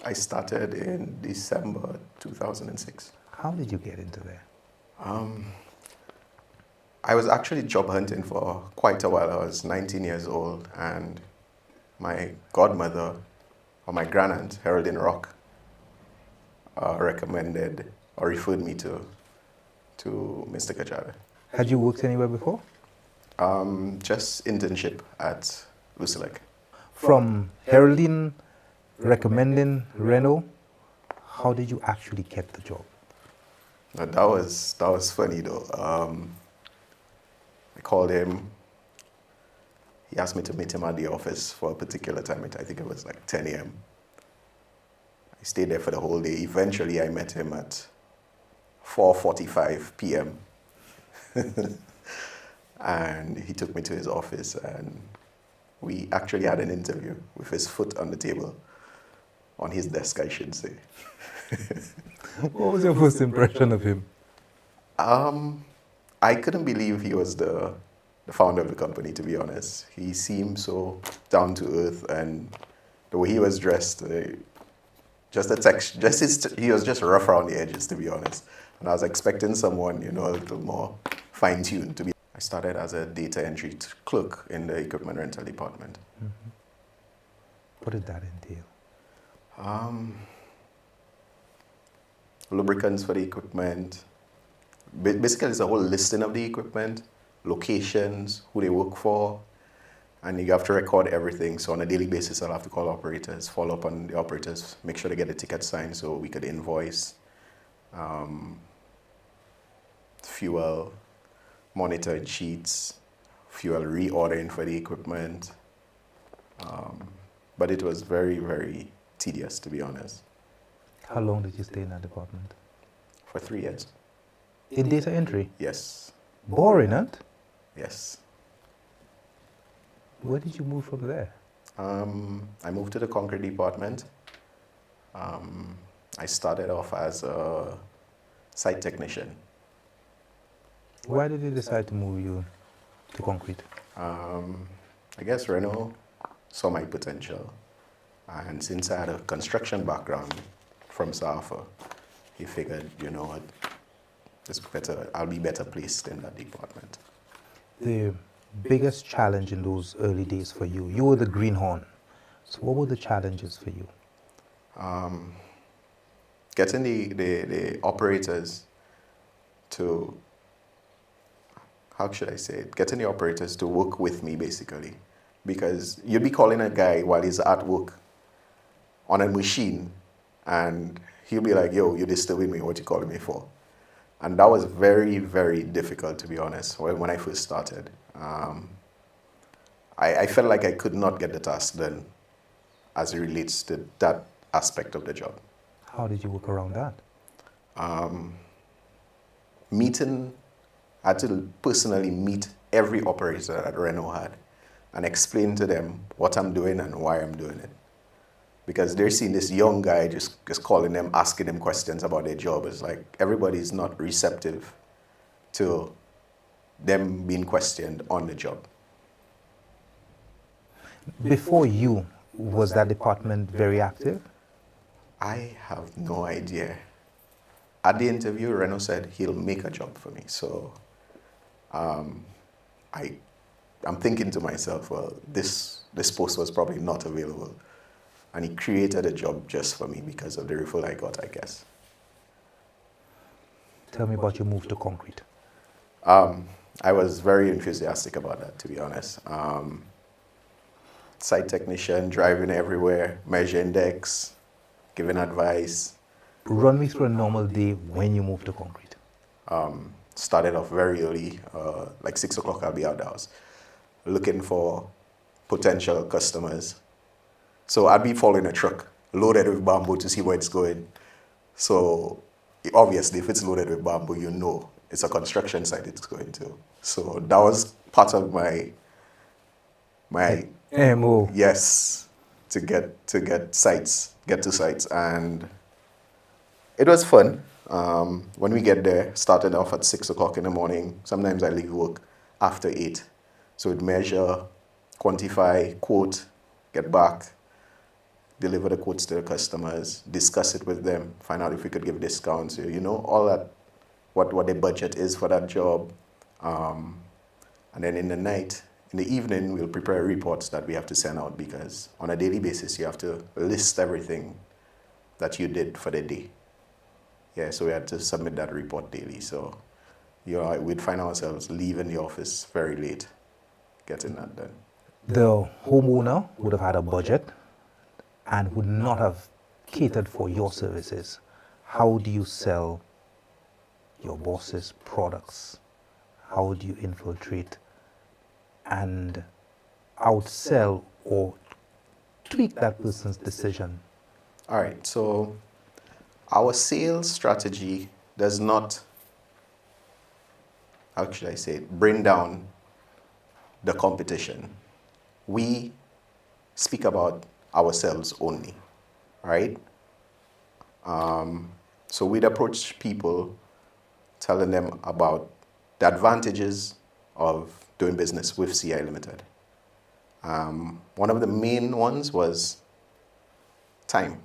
I started in December 2006. How did you get into there? I was actually job hunting for quite a while. I was 19 years old, and my godmother, or my grandaunt, Geraldine Rock, recommended or referred me to Mr. Kajada. Had you worked anywhere before? Just internship at Lucelec. From Heraldine recommending Renault, how did you actually get the job? Now, that was funny though. I called him. He asked me to meet him at the office for a particular time. I think it was like 10 a.m. I stayed there for the whole day. Eventually, I met him at 4:45 p.m. And he took me to his office, and we actually had an interview with his foot on the table, on his desk, I should say. What was your first impression of him? I couldn't believe he was the founder of the company, to be honest. He seemed so down to earth, and the way he was dressed, just the text, he was just rough around the edges, to be honest. And I was expecting someone, a little more fine-tuned to be. I started as a data entry clerk in the equipment rental department. Mm-hmm. What did that entail? Lubricants for the equipment. Basically, it's a whole listing of the equipment, locations, who they work for, and you have to record everything. So on a daily basis, I'll have to call operators, follow up on the operators, make sure they get the ticket signed so we could invoice, fuel, monitored sheets, fuel reordering for the equipment. But it was very, very tedious, to be honest. How long did you stay in that department? For 3 years. In data entry? Yes. Boring, huh? Yes. Where did you move from there? I moved to the concrete department. I started off as a site technician. Why did you decide to move you to concrete? I guess Renault saw my potential. And since I had a construction background from SAFA, he figured, you know what, I'll be better placed in that department. The biggest challenge in those early days for you, you were the greenhorn. So what were the challenges for you? Getting the operators to, how should I say it? Getting the operators to work with me, basically. Because you'd be calling a guy while he's at work on a machine, and he'll be like, yo, you're disturbing me, what you calling me for? And that was very, very difficult, to be honest, when I first started. I felt like I could not get the task done as it relates to that aspect of the job. How did you work around that? I had to personally meet every operator that Renault had and explain to them what I'm doing and why I'm doing it. Because they're seeing this young guy just calling them, asking them questions about their job. It's like everybody's not receptive to them being questioned on the job. Before you, was that department very active? I have no idea. At the interview, Renault said he'll make a job for me. So I'm thinking to myself, well, this post was probably not available. And he created a job just for me because of the referral I got, I guess. Tell me about your move to concrete. I was very enthusiastic about that, to be honest. Site technician, driving everywhere, measuring decks, giving advice. Run me through a normal day when you move to concrete. Started off very early, like 6 o'clock I'll be out the house, looking for potential customers. So I'd be following a truck loaded with bamboo to see where it's going. So obviously, if it's loaded with bamboo, you know it's a construction site it's going to. So that was part of my MO. Yes, to get to sites, and it was fun. When we get there, started off at 6 o'clock in the morning. Sometimes I leave work after 8. So we'd measure, quantify, quote, get back, deliver the quotes to the customers, discuss it with them, find out if we could give discounts, all that, what their budget is for that job. And then in the evening, we'll prepare reports that we have to send out, because on a daily basis, you have to list everything that you did for the day. Yeah, so we had to submit that report daily. So, we'd find ourselves leaving the office very late, getting that done. The homeowner would have had a budget and would not have catered for your services. How do you sell your boss's products? How do you infiltrate and outsell or tweak that person's decision? All right, so our sales strategy does not, how should I say it, bring down the competition. We speak about ourselves only, right? So we'd approach people telling them about the advantages of doing business with CI Limited. One of the main ones was time.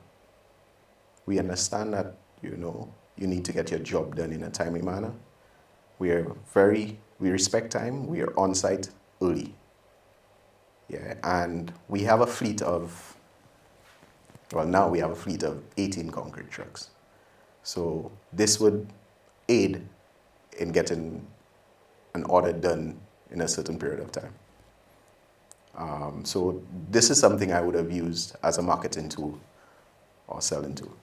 We understand that, you need to get your job done in a timely manner. We respect time. We are on site early. Yeah, and we have a fleet of, now we have a fleet of 18 concrete trucks. So this would aid in getting an order done in a certain period of time. So this is something I would have used as a marketing tool or selling tool.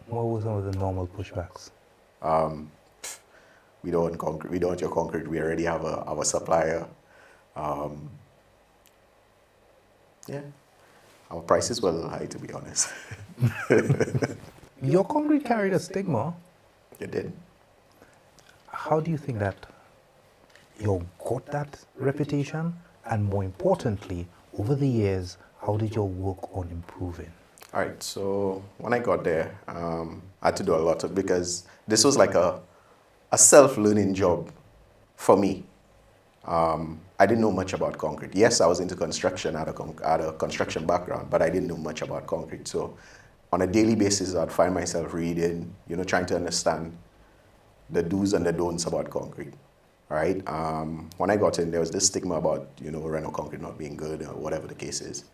What were some of the normal pushbacks? We don't want concrete. We don't want your concrete. We already have our supplier. Yeah, our prices were a little high, to be honest. Your concrete carried a stigma. It did. How do you think that you got that reputation? And more importantly, over the years, how did your work on improving? All right, so when I got there, I had to do a lot because this was like a self-learning job for me. I didn't know much about concrete. Yes, I was into construction, I had a construction background, but I didn't know much about concrete. So on a daily basis, I'd find myself reading, trying to understand the do's and the don'ts about concrete. Right? When I got in, there was this stigma about, Renault concrete not being good or whatever the case is.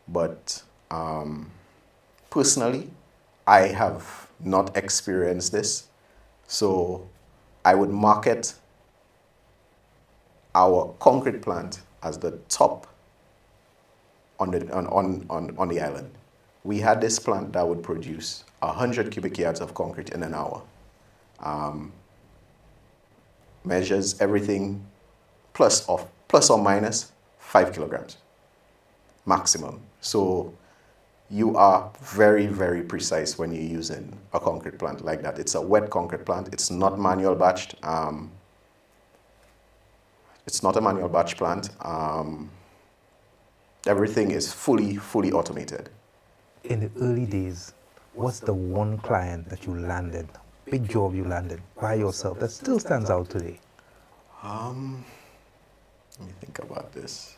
But personally, I have not experienced this. So I would market our concrete plant as the top on the island. We had this plant that would produce 100 cubic yards of concrete in an hour. Measures everything plus or minus 5 kilograms maximum. So you are very, very precise when you're using a concrete plant like that. It's a wet concrete plant. It's not manual batched. It's not a manual batch plant. Everything is fully automated. In the early days, what's the one client that you landed, big job you landed by yourself that still stands out today? Let me think about this.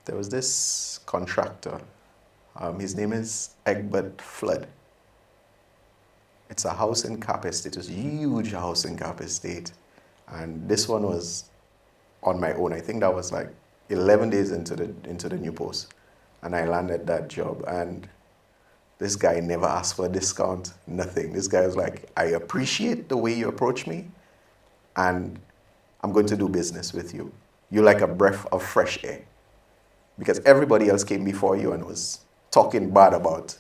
There was this contractor. His name is Egbert Flood. It's a house in Cap Estate. It was a huge house in Cap Estate. And this one was on my own. I think that was like 11 days into the new post. And I landed that job. And this guy never asked for a discount, nothing. This guy was like, I appreciate the way you approach me, and I'm going to do business with you. You're like a breath of fresh air. Because everybody else came before you and was talking bad about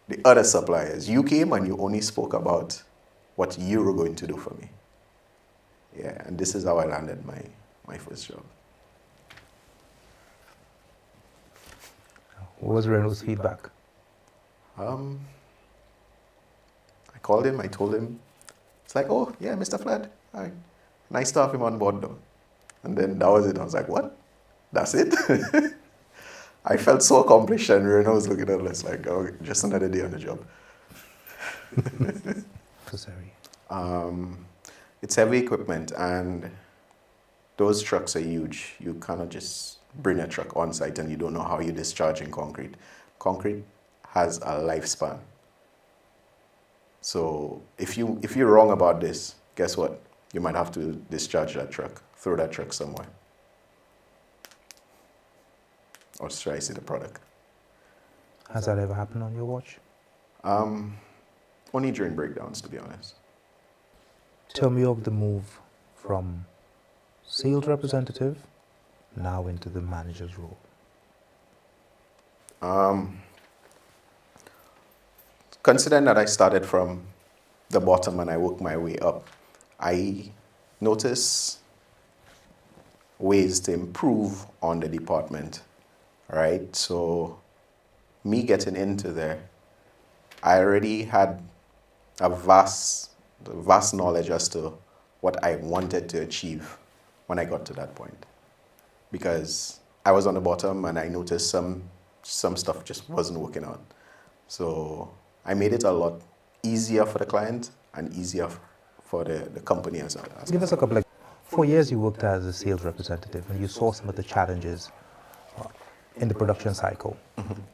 the other suppliers. You came and you only spoke about what you were going to do for me. Yeah, and this is how I landed my first job. What was Renault's feedback? I called him, I told him. It's like, oh, yeah, Mr. Flood. Hi. Nice to have him on board, though. And then that was it. I was like, what? That's it? I felt so accomplished, and Renault was looking at us like, oh, just another day on the job. So sorry. It's heavy equipment, and those trucks are huge. You cannot just bring a truck on site and you don't know how you're discharging concrete. Concrete has a lifespan. So if you're wrong about this, guess what? You might have to discharge that truck, throw that truck somewhere, or try to see the product. Has that ever happened on your watch? Only during breakdowns, to be honest. Tell me of the move from sales representative now into the manager's role. Considering that I started from the bottom and I worked my way up, I noticed ways to improve on the department, right? So me getting into there, I already had a vast knowledge as to what I wanted to achieve when I got to that point. Because I was on the bottom and I noticed some stuff just wasn't working out. So I made it a lot easier for the client and easier for the company as well. Give us a couple, 4 years you worked as a sales representative and you saw some of the challenges in the production cycle.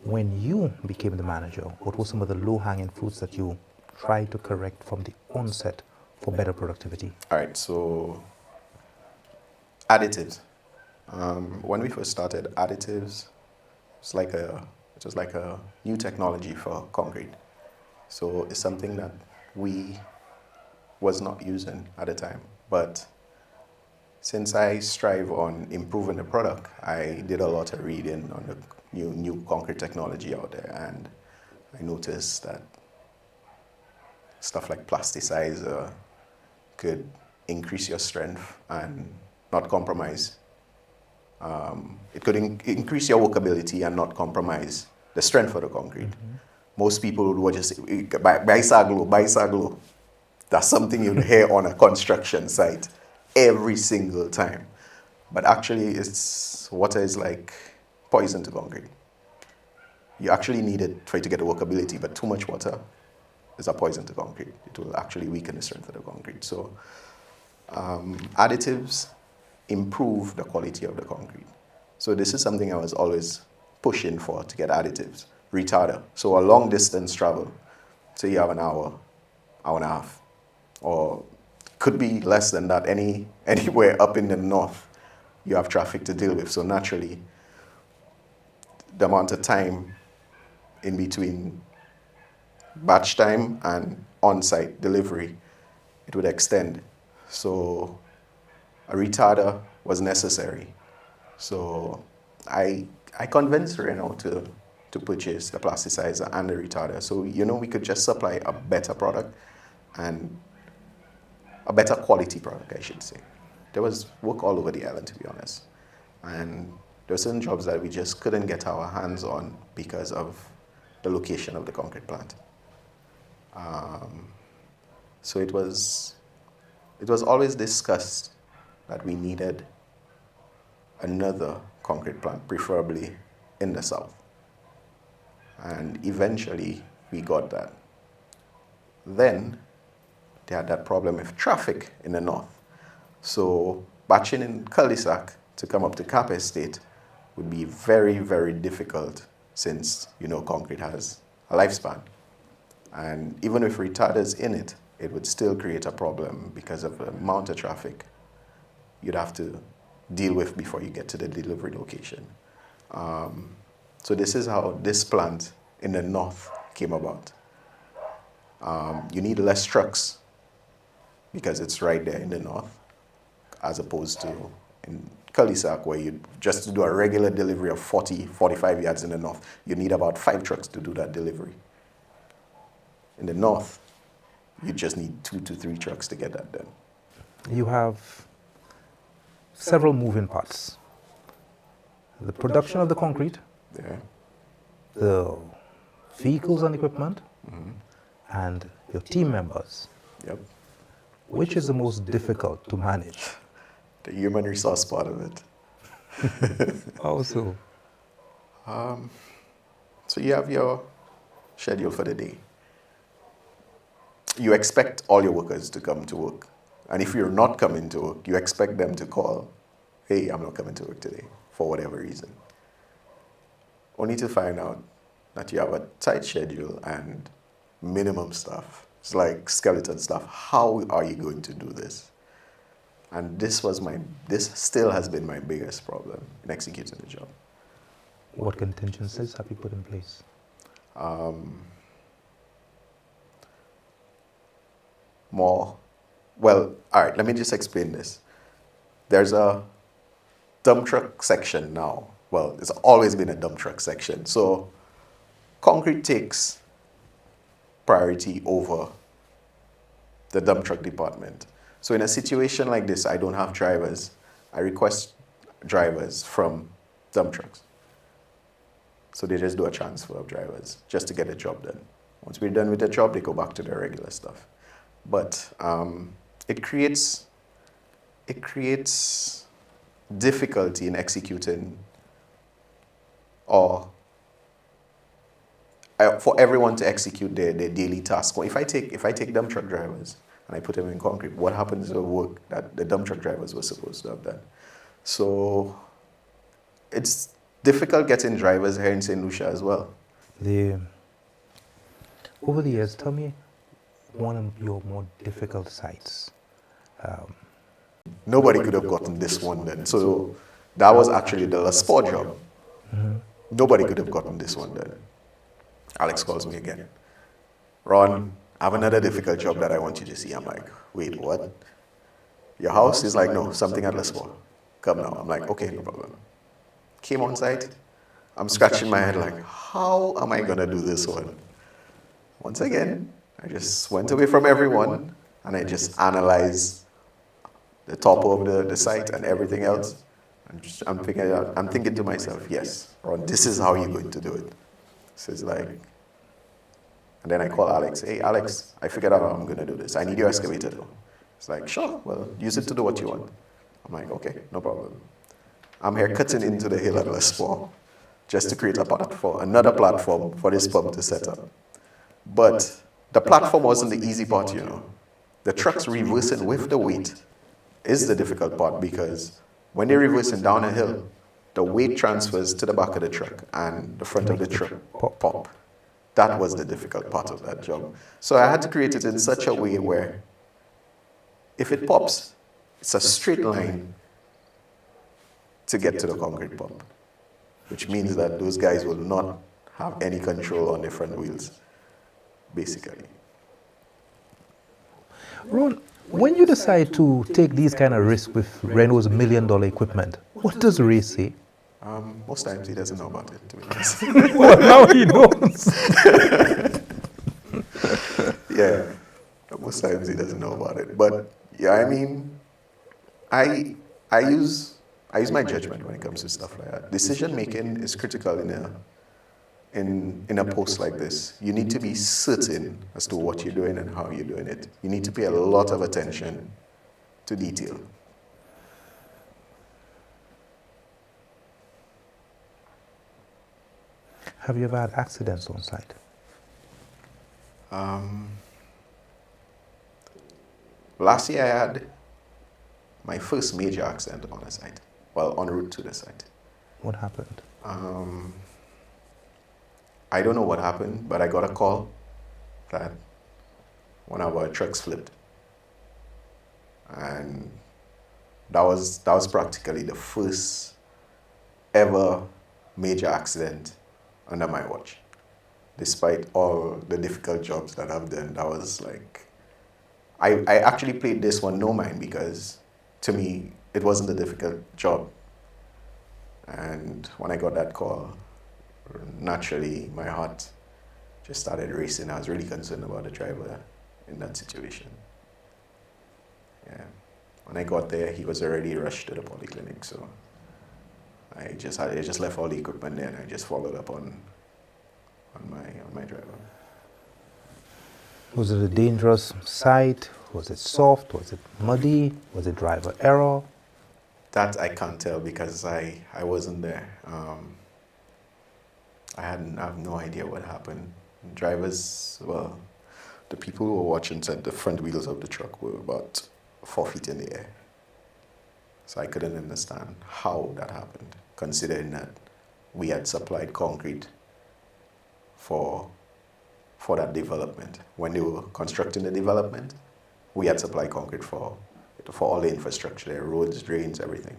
When you became the manager, what were some of the low-hanging fruits that you tried to correct from the onset for better productivity? All right, so additives. When we first started, additives it was like a new technology for concrete. So it's something that we was not using at the time. But since I strive on improving the product, I did a lot of reading on the new concrete technology out there, and I noticed that stuff like plasticizer could increase your strength and not compromise. It could increase your workability and not compromise the strength of the concrete. Most people would just say, buy Saglo. That's something you'd hear on a construction site every single time. But actually, water is like poison to concrete. You actually need it for it to get the workability, but too much water is a poison to concrete. It will actually weaken the strength of the concrete. So additives improve the quality of the concrete. So this is something I was always pushing for, to get additives. Retarder. So a long distance travel, say you have an hour and a half, or could be less than that, anywhere up in the north, you have traffic to deal with. So naturally, the amount of time in between batch time and on-site delivery, it would extend. So a retarder was necessary. So I convinced Renault to purchase the plasticizer and the retarder. So, we could just supply a better product and a better quality product, I should say. There was work all over the island, to be honest. And there were certain jobs that we just couldn't get our hands on because of the location of the concrete plant. So it was always discussed that we needed another concrete plant, preferably in the south. And eventually we got that. Then they had that problem with traffic in the north. So batching in Cul-de-sac to come up to Cap Estate would be very, very difficult, since concrete has a lifespan. And even with retarders in it, it would still create a problem because of the amount of traffic you'd have to deal with before you get to the delivery location. So this is how this plant in the north came about. You need less trucks because it's right there in the north, as opposed to in Cul-de-sac, where you just do a regular delivery of 45 yards in the north, you need about 5 trucks to do that delivery. In the north, you just need 2 to 3 trucks to get that done. You have several moving parts. The production of the concrete, Yeah. the vehicles and equipment, and your team members. Yep. Which is the most difficult to manage? The human resource part of it. How so? So you have your schedule for the day. You expect all your workers to come to work. And if you're not coming to work, you expect them to call, hey, I'm not coming to work today. for whatever reason. Only to find out that you have a tight schedule and minimum stuff. It's like skeleton stuff. How are you going to do this? And this still has been my biggest problem in executing the job. What contingencies have you put in place? Well, all right, let me just explain this. There's a dump truck section now. Well, it's always been a dump truck section. So concrete takes priority over the dump truck department. So in a situation like this, I don't have drivers. I request drivers from dump trucks. So they just do a transfer of drivers just to get the job done. Once we're done with the job, they go back to their regular stuff. But it creates difficulty in executing, or for everyone to execute their daily task. Well, if I take dump truck drivers and I put them in concrete, what happens to the work that the dump truck drivers were supposed to have done? So it's difficult getting drivers here in St. Lucia as well. Over the years, tell me one of your more difficult sites. Nobody could have gotten this one then. So that was actually the last sport job. Mm-hmm. Nobody could have gotten this one then. Alex calls me again. Ron, I have another difficult job that I want you to see. I'm like, wait, what? Your house? He's like, no, something at Lesbos. Come now. I'm like, okay, no problem. Came on site. I'm scratching my head like, how am I going to do this one? Once again, I just went away from everyone and I just analyzed the top of the site and everything else. I'm thinking to myself, yes, Ron, this is how you're going to do it. So it's like, and then I call Alex. Hey, Alex, I figured out how I'm going to do this. I need your excavator though. It's like, sure, well, use it to do what you want. I'm like, okay, no problem. I'm here cutting into the hill at Lesbos just to create another platform for this pump to set up. But the platform wasn't the easy part, you know. The trucks reversing with the weight is the difficult part, because when they're reversing down a hill, the weight transfers to the back of the truck and the front of the truck pop. That was the difficult part of that job. So I had to create it in such a way where if it pops, it's a straight line to get to the concrete pump, which means that those guys will not have any control on their front wheels, basically. Ron, when you decide to take these kind of risks with Renault's $1 million equipment, what does Ray say? Most times he doesn't know about it, to be honest. Well, now he knows. Yeah, most times he doesn't know about it. But yeah, I mean, I use my judgment when it comes to stuff like that. Decision making is critical in a post like this. You need to be certain as to what you're doing and how you're doing it. You need to pay a lot of attention to detail. Have you ever had accidents on site? Last year I had my first major accident on a site, well, en route to the site. What happened? I don't know what happened, but I got a call that one of our trucks flipped. And that was practically the first ever major accident under my watch. Despite all the difficult jobs that I've done, that was like, I actually played this one no mind, because to me, it wasn't a difficult job. And when I got that call, naturally, my heart just started racing. I was really concerned about the driver in that situation. Yeah. When I got there, he was already rushed to the polyclinic, so I just left all the equipment there and I just followed up on my driver. Was it a dangerous site? Was it soft? Was it muddy? Was it driver error? That I can't tell because I wasn't there. I have no idea what happened. Drivers, well, the people who were watching said the front wheels of the truck were about 4 feet in the air. So I couldn't understand how that happened. considering that we had supplied concrete for that development. When they were constructing the development, we had supplied concrete for all the infrastructure there, roads, drains, everything.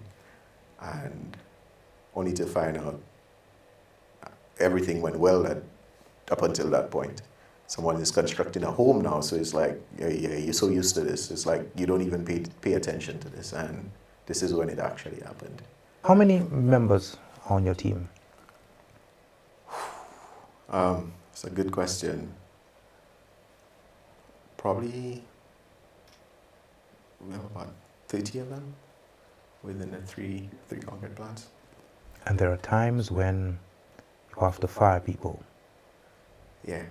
And only to find out everything went well up until that point. Someone is constructing a home now, so it's like, yeah, you're so used to this. It's like you don't even pay attention to this, and this is when it actually happened. How many members are on your team? It's a good question. Probably we have about 30 of them within the three concrete plants. And there are times when you have to fire people. Yeah.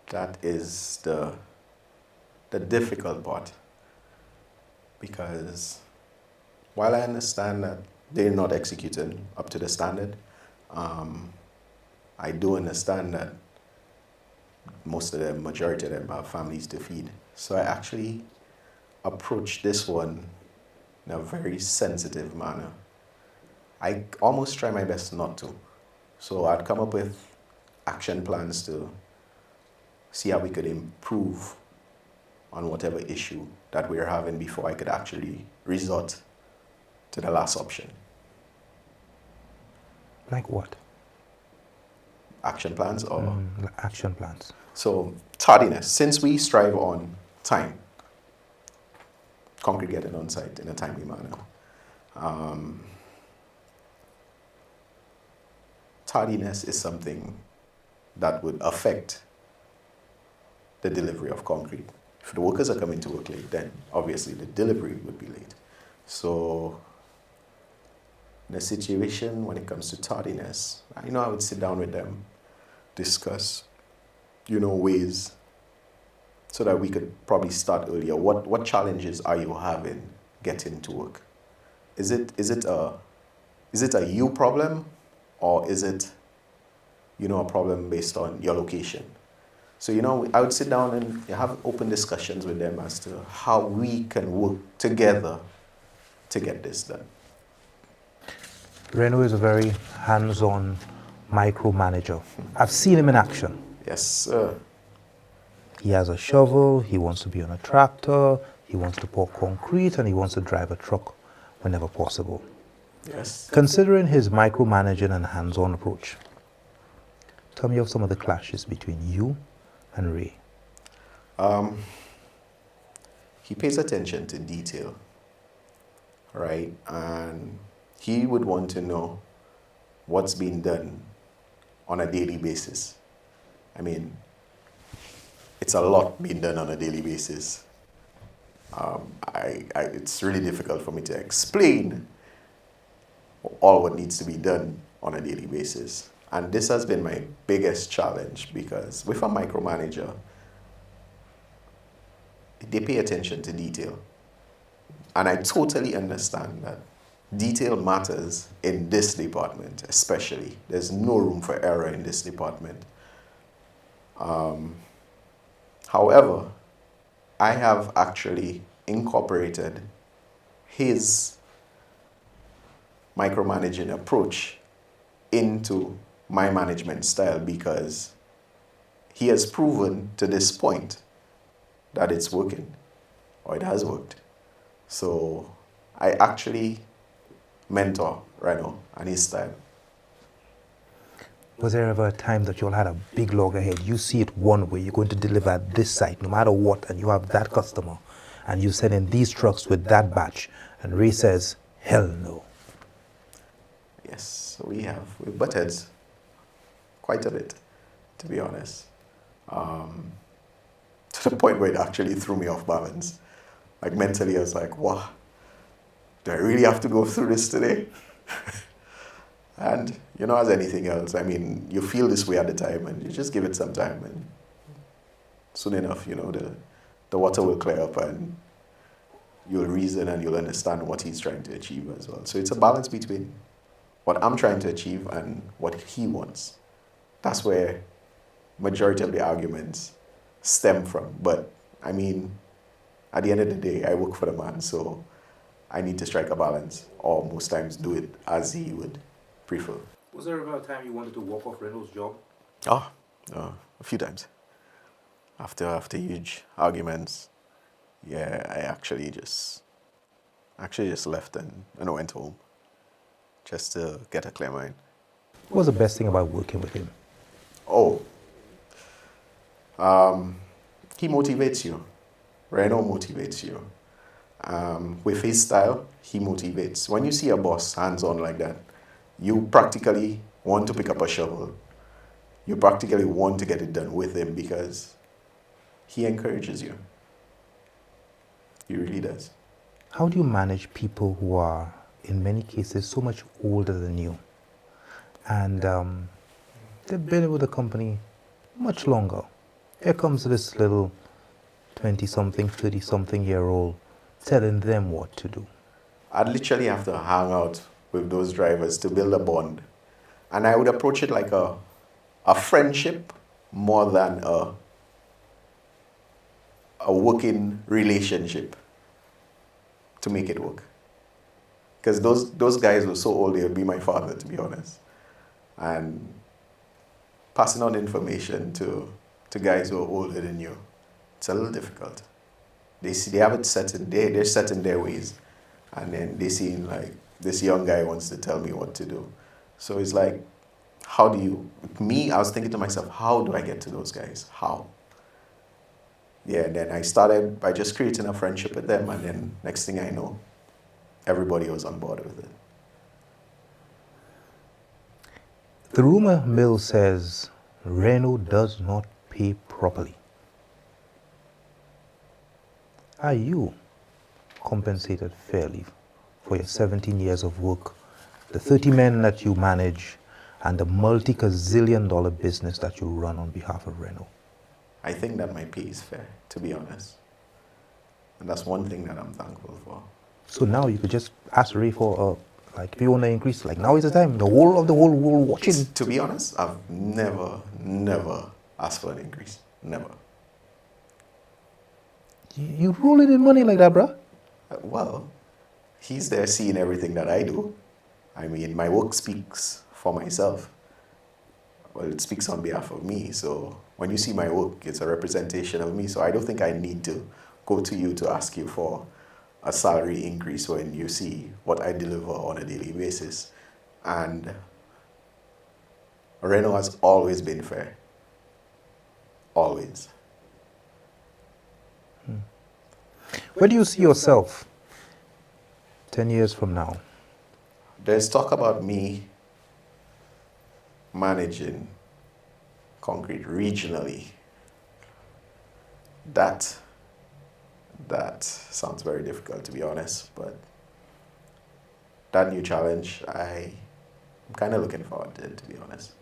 That is the difficult part, because while I understand that they're not executing up to the standard, I do understand that most of them, majority of them, have families to feed. So I actually approach this one in a very sensitive manner. I almost try my best not to. So I'd come up with action plans to see how we could improve on whatever issue that we're having before I could actually resort to the last option. Like what? Action plans or? Action plans. So tardiness, since we strive on time, concrete getting on site in a timely manner. Tardiness is something that would affect the delivery of concrete. If the workers are coming to work late, then obviously the delivery would be late. So in a situation when it comes to tardiness, I would sit down with them, discuss, ways so that we could probably start earlier. What challenges are you having getting to work? Is it a you problem, or is it a problem based on your location? So I would sit down and have open discussions with them as to how we can work together to get this done. Reno is a very hands-on micromanager. I've seen him in action. Yes, sir. He has a shovel, he wants to be on a tractor, he wants to pour concrete, and he wants to drive a truck whenever possible. Yes. Considering his micromanaging and hands-on approach, tell me of some of the clashes between you and Ray. He pays attention to detail, right? And he would want to know what's being done on a daily basis. I mean, it's a lot being done on a daily basis. It's really difficult for me to explain all what needs to be done on a daily basis. And this has been my biggest challenge, because with a micromanager, they pay attention to detail. And I totally understand that detail matters in this department, especially. There's no room for error in this department. However, I have actually incorporated his micromanaging approach into my management style, because he has proven to this point that it's working, or it has worked. So I actually mentor Reno and his style. Was there ever a time that you all had a big log ahead? You see it one way, you're going to deliver at this site, no matter what, and you have that customer, and you send in these trucks with that batch, and Ray says, hell no. Yes, we've butt heads quite a bit, to be honest. To the point where it actually threw me off balance. Like mentally, I was like, wow, do I really have to go through this today? And, as anything else, I mean, you feel this way at the time, and you just give it some time, and soon enough, the water will clear up, and you'll reason and you'll understand what he's trying to achieve as well. So it's a balance between what I'm trying to achieve and what he wants. That's where majority of the arguments stem from. But I mean, at the end of the day, I work for the man, so I need to strike a balance, or most times do it as he would prefer. Was there ever a time you wanted to walk off Reynolds' job? Oh, a few times. After huge arguments, yeah, I actually just left and went home just to get a clear mind. What was the best thing about working with him? Oh, he motivates you. Reno motivates you. With his style, he motivates. When you see a boss hands-on like that, you practically want to pick up a shovel. You practically want to get it done with him because he encourages you. He really does. How do you manage people who are, in many cases, so much older than you? And they've been with the company much longer. Here comes this little 20-something, 30-something year old telling them what to do. I'd literally have to hang out with those drivers to build a bond. And I would approach it like a friendship more than a working relationship to make it work. Because those guys were so old, they would be my father, to be honest. And passing on information to guys who are older than you, it's a little difficult. They have it set in, they're set in their ways. And then they see like, this young guy wants to tell me what to do. So it's like, I was thinking to myself, how do I get to those guys? How? Yeah, and then I started by just creating a friendship with them, and then next thing I know, everybody was on board with it. The rumor mill says Renault does not pay properly. Are you compensated fairly for your 17 years of work, the 30 men that you manage, and the multi-gazillion-dollar business that you run on behalf of Renault? I think that my pay is fair, to be honest. And that's one thing that I'm thankful for. So now you could just ask Ray for if you want to increase, like now is the time, the whole world watching. To be honest, I've never asked for an increase. Never. You rolling in money like that, bruh? Well, he's there seeing everything that I do. I mean, my work speaks for myself. Well, it speaks on behalf of me. So when you see my work, it's a representation of me. So I don't think I need to go to you to ask you for a salary increase when you see what I deliver on a daily basis. And Renault has always been fair. Always. Where do you see yourself 10 years from now? There's talk about me managing concrete regionally. That sounds very difficult, to be honest, but that new challenge, I'm kind of looking forward to it, to be honest.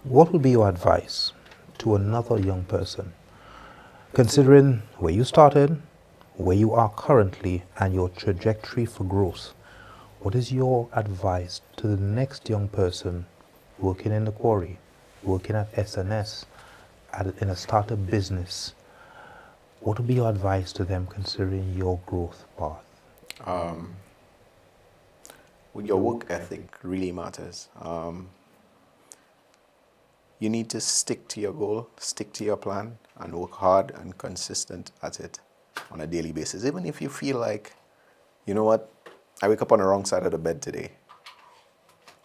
What would be your advice to another young person, considering where you started, where you are currently, and your trajectory for growth? What is your advice to the next young person working in the quarry, working at SNS, in a startup business? What would be your advice to them considering your growth path? Your work ethic really matters. You need to stick to your goal, stick to your plan, and work hard and consistent at it on a daily basis. Even if you feel like, you know what, I wake up on the wrong side of the bed today.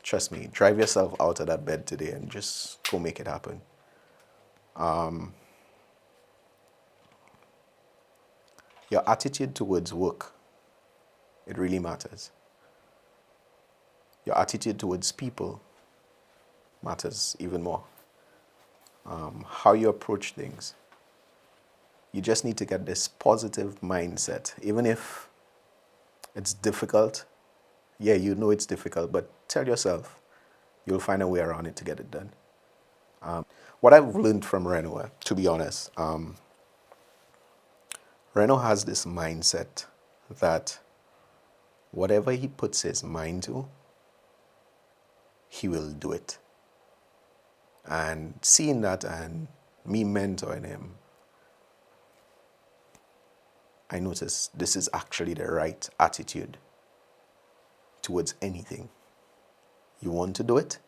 Trust me, drive yourself out of that bed today and just go make it happen. Your attitude towards work, it really matters. Your attitude towards people matters even more. How you approach things. You just need to get this positive mindset. Even if it's difficult, yeah, you know it's difficult, but tell yourself you'll find a way around it to get it done. What I've learned from Renault, to be honest, Renault has this mindset that whatever he puts his mind to, he will do it. And seeing that and me mentoring him, I noticed this is actually the right attitude towards anything. You want to do it?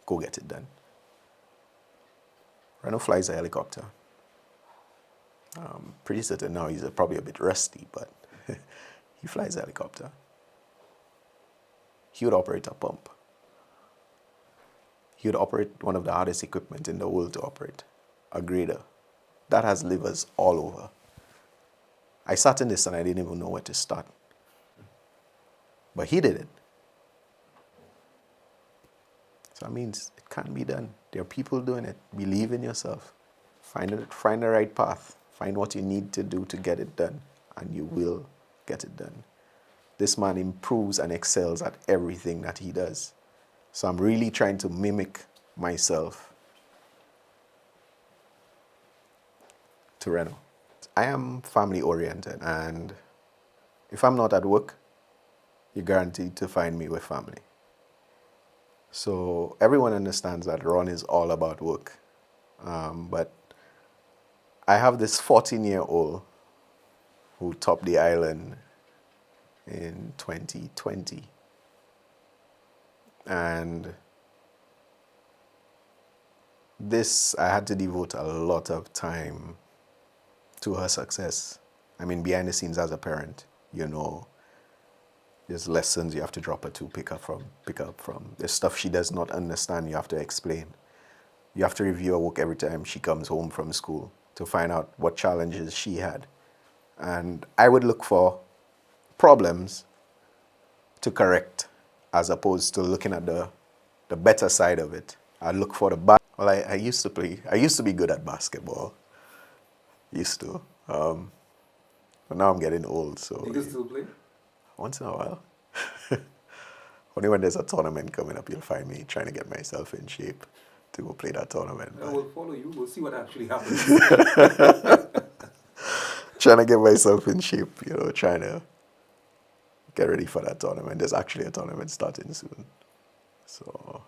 Go get it done. Reno flies a helicopter. Pretty certain now he's probably a bit rusty, but he flies a helicopter. He would operate a pump. He would operate one of the hardest equipment in the world to operate, a grader. That has livers all over. I sat in this and I didn't even know where to start. But he did it. So that means it can be done. There are people doing it. Believe in yourself. Find the right path. Find what you need to do to get it done, and you will get it done. This man improves and excels at everything that he does. So I'm really trying to mimic myself to Reno. I am family oriented, and if I'm not at work, you're guaranteed to find me with family. So everyone understands that Ron is all about work. But I have this 14-year-old who topped the island in 2020. And this, I had to devote a lot of time to her success. I mean, behind the scenes as a parent, you know, there's lessons you have to drop her to pick up from. There's stuff she does not understand, you have to explain. You have to review her work every time she comes home from school to find out what challenges she had. And I would look for problems to correct as opposed to looking at the better side of it. I look for the bad. Well, I used to be good at basketball. Used to. But now I'm getting old, so. You can still play? Once in a while. Only when there's a tournament coming up, you'll find me trying to get myself in shape to go play that tournament. I will follow you. We'll see what actually happens. Trying to get myself in shape, you know, trying to get ready for that tournament. There's actually a tournament starting soon. So